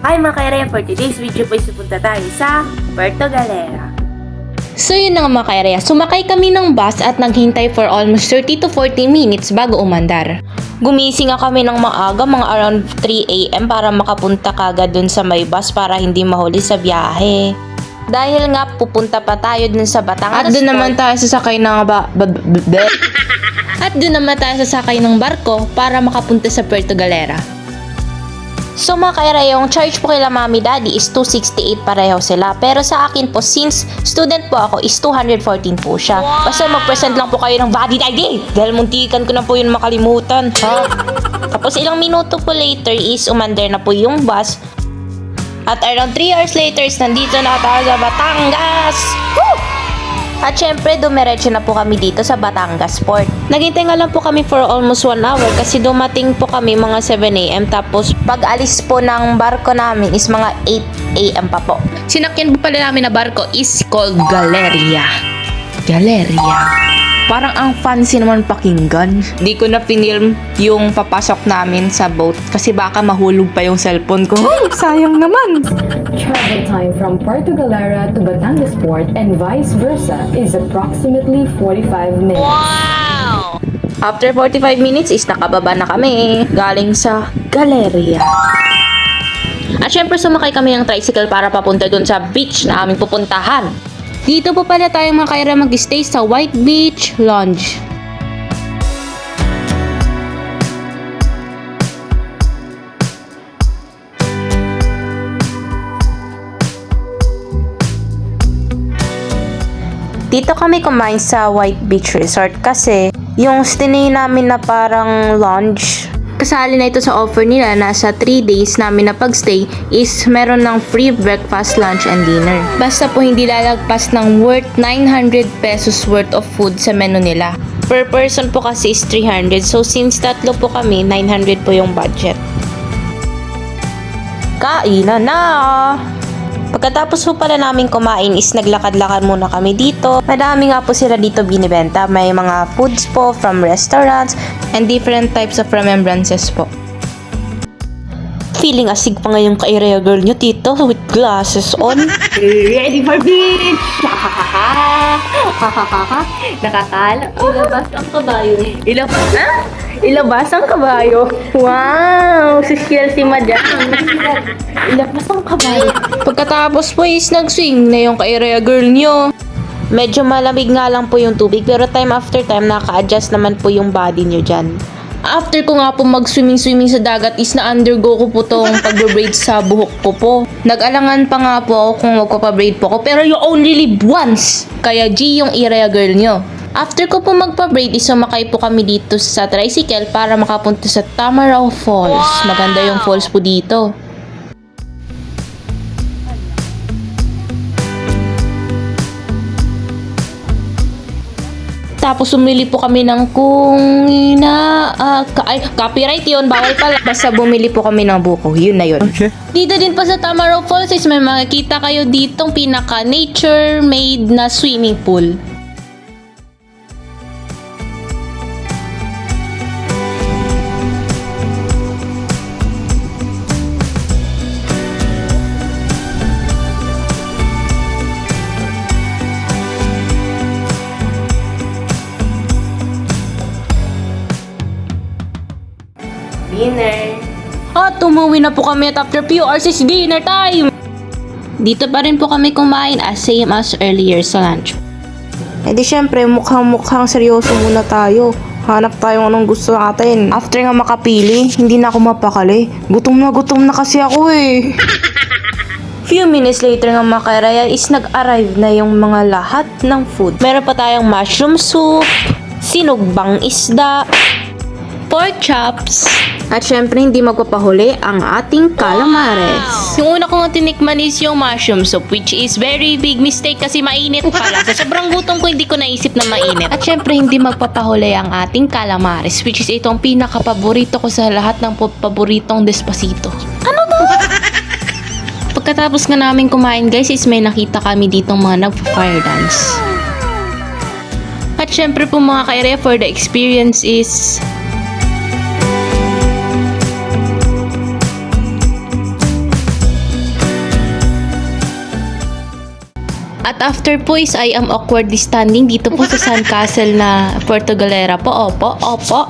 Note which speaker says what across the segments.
Speaker 1: Hi mga kairaya, for today's video po pupunta tayo sa Puerto Galera.
Speaker 2: So yun na nga mga kairaya, sumakay kami ng bus at naghintay for almost 30 to 40 minutes bago umandar. Gumising nga kami ng maaga, mga around 3 AM para makapunta kagad dun sa may bus para hindi mahuli sa biyahe. Dahil nga pupunta pa tayo dun sa Batangas. At dun naman tayo sasakay ng At dun naman tayo sasakay ng barko para makapunta sa Puerto Galera. So mga kairaya, yung charge po kila Mami Daddy is 268 pareho sila. Pero sa akin po, since student po ako, is 214 po siya. Basta mag-present lang po kayo ng Daddy Daddy. Dahil muntikan ko na po yun makalimutan. Ha? Tapos ilang minuto po later is umandar na po yung bus. At around 3 hours later, nandito na tayo sa Batangas. Woo! At syempre, dumiretso na po kami dito sa Batangas Port. Naghintay nga lang po kami for almost 1 hour kasi dumating po kami mga 7 AM. Tapos pag alis po ng barko namin is mga 8 AM pa po. Sinakyan po pala namin na barko is called Galeria. Galeria. Parang ang fancy naman pakinggan. Di ko na pinilm yung papasok namin sa boat kasi baka mahulog pa yung cellphone ko. Sayang naman.
Speaker 3: Travel time from Puerto Galera to Batangas Port and vice versa is approximately 45 minutes.
Speaker 2: After 45 minutes is nakababa na kami galing sa Galeria. At syempre sumakay kami ng tricycle para papunta dun sa beach na aming pupuntahan. Dito po pala tayo mga kaira mag-stay sa White Beach Lounge. Dito kami kumain sa White Beach Resort kasi yung stay namin na parang lounge, kasali na ito sa offer nila na sa 3 days namin na pagstay is meron ng free breakfast, lunch, and dinner. Basta po hindi lalagpas ng worth 900 pesos worth of food sa menu nila. Per person po kasi is 300. So since tatlo po kami, 900 po yung budget. Kainan na! Pagkatapos po pala namin kumain is naglakad-lakad muna kami dito. Madami nga po sila dito binibenta. May mga foods po from restaurants and different types of remembrances po. Feeling asig pa ngayong kairaya girl nyo, tito, with glasses on.
Speaker 1: Ready for beach! Nakakala. Ilabas ang kabayo. Ilabas ang kabayo. Wow! Social si madam. Ilabas ang kabayo.
Speaker 2: Pagkatapos po is nag-swing na yung kairaya girl nyo. Medyo malamig nga lang po yung tubig pero time after time naka-adjust naman po yung body nyo dyan. After ko nga po mag-swimming sa dagat is na-undergo ko po tong pag-braid sa buhok ko po. Nag-alangan pa nga po ako kung magpapabraid po ako pero you only live once. Kaya G yung iraya girl nyo. After ko po magpa-braid is sumakay po kami dito sa tricycle para makapunta sa Tamaraw Falls. Maganda yung falls po dito. Tapos sumili po kami ng copyright yun, bawal pala. Basta bumili po kami ng buko, yun na yun. Okay. Dito din pa sa Tamaraw Falls is may makikita kayo ditong pinaka nature made na swimming pool.
Speaker 1: Dinner.
Speaker 2: At umuwi na po kami at after few hours is dinner time. Dito pa rin po kami kumain as same as earlier sa lunch. Eh di syempre mukhang seryoso muna tayo. Hanap tayo anong gusto natin. After nga makapili, hindi na ako mapakali. Gutom na kasi ako eh. Few minutes later nga mga kairaya is nag-arrive na yung mga lahat ng food. Meron pa tayong mushroom soup, sinugbang isda, pork chops, at syempre hindi magpapahuli ang ating calamares. Yung una kong tinikman is yung mushroom soup, which is very big mistake kasi mainit pala. Sa sobrang gutom ko hindi ko naisip na mainit. At syempre hindi magpapahuli ang ating calamares, which is itong pinaka-paborito ko sa lahat ng paboritong Despacito. Ano ba? Pagkatapos nga namin kumain guys is may nakita kami ditong mga nagpa-fire dance. At syempre po mga kairaya, for the experience is At after po is I am awkwardly standing dito po sa Sandcastle na Puerto Galera po. Opo.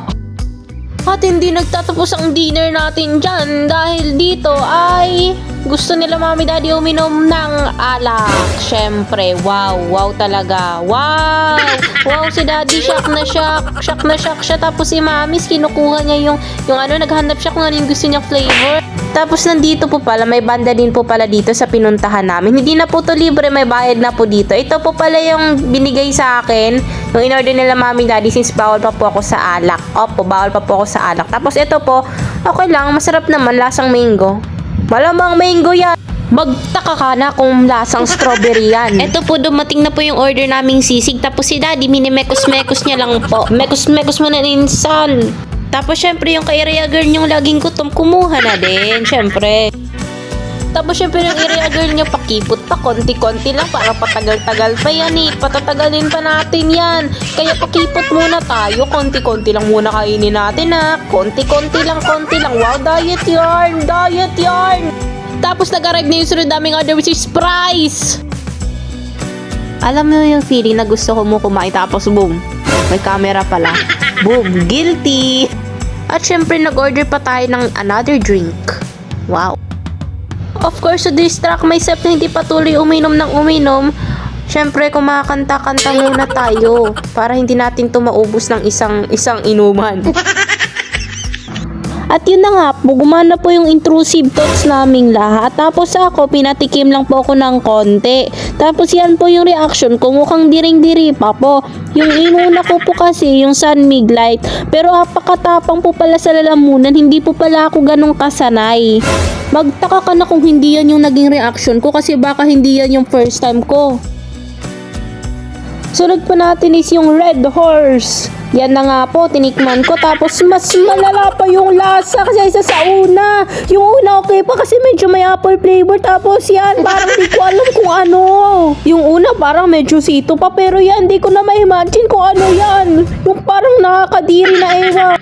Speaker 2: At hindi nagtatapos ang dinner natin dyan dahil dito ay gusto nila mami daddy uminom ng alak. Syempre, wow talaga. Wow, si daddy shock na shock siya. Tapos si mami kinukuha niya yung naghanap siya kung ano yung gusto niyang flavor. Tapos nandito po pala, may banda din po pala dito sa pinuntahan namin. Hindi na po to libre, may bayad na po dito. Ito po pala yung binigay sa akin, yung in-order nila mami daddy since bawal pa po ako sa alak. Opo, bawal pa po ako sa alak. Tapos ito po, okay lang, masarap naman, lasang mango. Malamang mango yan. Magtaka ka na kung lasang strawberry yan. Ito po, dumating na po yung order naming sisig. Tapos si daddy, minimekos-mekos niya lang po. Mekos-mekos mo na insan. Tapos syempre yung kay area girl niyong laging gutom, kumuha na din, syempre. Tapos syempre yung area girl niyo pakipot pa, konti-konti lang para patagal-tagal pa yan eh. Patatagalin pa natin yan. Kaya pakipot muna tayo, konti-konti lang muna kainin natin ha. Konti lang. Wow, diet yarn. Tapos nag-arrive na yung sunod naming order which is fries. Alam mo yung feeling na gusto ko mo kumain tapos boom, may camera pala. Boom, guilty! At syempre nag-order pa tayo ng another drink. Wow. Of course, to distract myself na hindi patuloy uminom ng uminom, syempre kumakanta-kanta muna tayo para hindi natin to maubos ng isang inuman. At yun na nga po, gumana po yung intrusive thoughts naming lahat. Tapos ako, pinatikim lang po ako ng konti. Tapos yan po yung reaction ko, mukhang diring-diri pa po. Yung inuna ko po kasi, yung Sunmig Light. Pero apakatapang po pala sa lalamunan, hindi po pala ako ganong kasanay. Magtaka ka na kung hindi yan yung naging reaction ko kasi baka hindi yan yung first time ko. Sunod pa natin is yung Red Horse. Yan na nga po, tinikman ko. Tapos mas malala pa yung lasa kasi isa sa una. Yung una okay pa kasi medyo may apple flavor. Tapos yan, parang di ko alam kung ano. Yung una parang medyo sito pa. Pero yan, di ko na ma-imagine kung ano yan. Yung parang nakakadiri na ewan.